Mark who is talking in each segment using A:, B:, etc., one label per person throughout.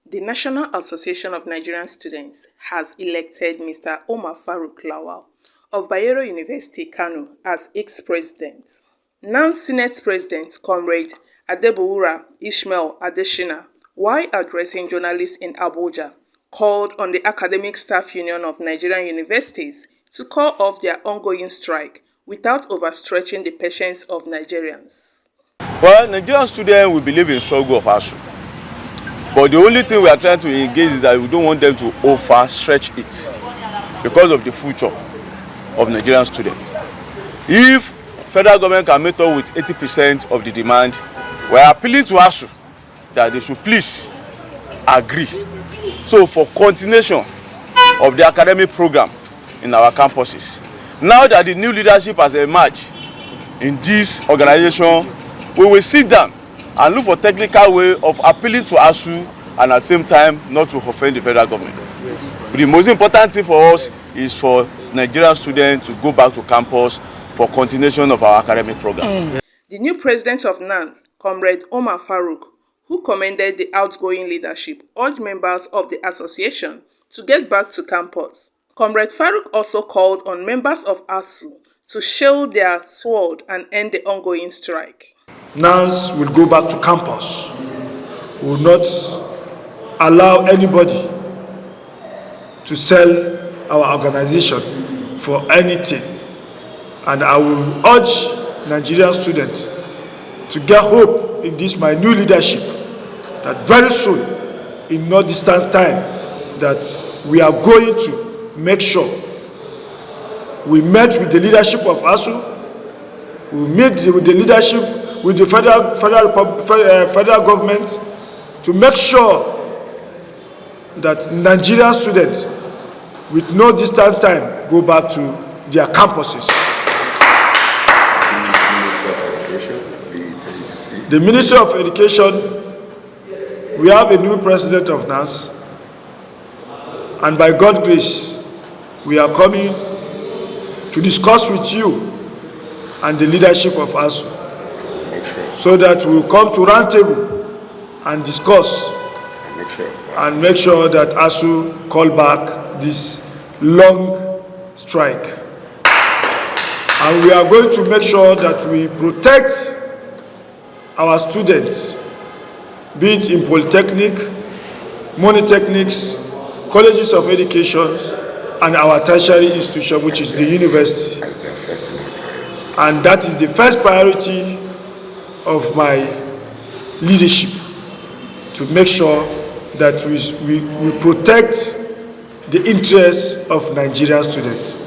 A: The National Association of Nigerian Students has elected Mr. Omar Farouk Lawal of Bayero University, Kano, as its president. Nans Senate President Comrade Adebowura Ishmael Adeshina, while addressing journalists in Abuja, called on the Academic Staff Union of Nigerian Universities to call off their ongoing strike without overstretching the patience of Nigerians.
B: Well, Nigerian students will believe in struggle of ASUU. But the only thing we are trying to engage is that we don't want them to overstretch it because of the future of Nigerian students. If federal government can meet up with 80% of the demand, we are appealing to ASUU that they should please agree. So for continuation of the academic program in our campuses. Now that the new leadership has emerged in this organization, we will sit down and look for technical way of appealing to ASUU and at the same time not to offend the federal government. But the most important thing for us is for Nigerian students to go back to campus for continuation of our academic program.
A: The new president of Nans, Comrade Omar Farouk, who commended the outgoing leadership, urged members of the association to get back to campus. Comrade Farouk also called on members of ASUU to sheath their sword and end the ongoing strike.
C: Nans will go back to campus. We will not allow anybody to sell our organization for anything. And I will urge Nigerian students to get hope in this my new leadership, that very soon, in no distant time, that we are going to make sure we met with the leadership of ASUU, we meet with the leadership with the federal government to make sure that Nigerian students with no distant time go back to their campuses. The Ministry of Education, we have a new president of Nans, and by God's grace, we are coming to discuss with you and the leadership of ASUU, so that we will come to round table and discuss and make sure that ASUU call back this long strike. And we are going to make sure that we protect our students, be it in polytechnic, monotechnics, colleges of education, and our tertiary institution, which is the university. And that is the first priority of my leadership, to make sure that we protect the interests of Nigerian students.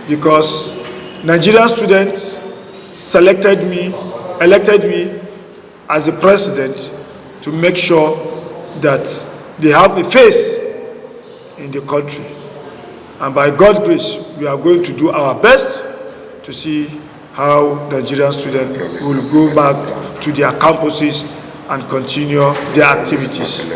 C: Because Nigerian students elected me as a president to make sure that they have a face in the country. And by God's grace, we are going to do our best to see how Nigerian students will go back to their campuses and continue their activities.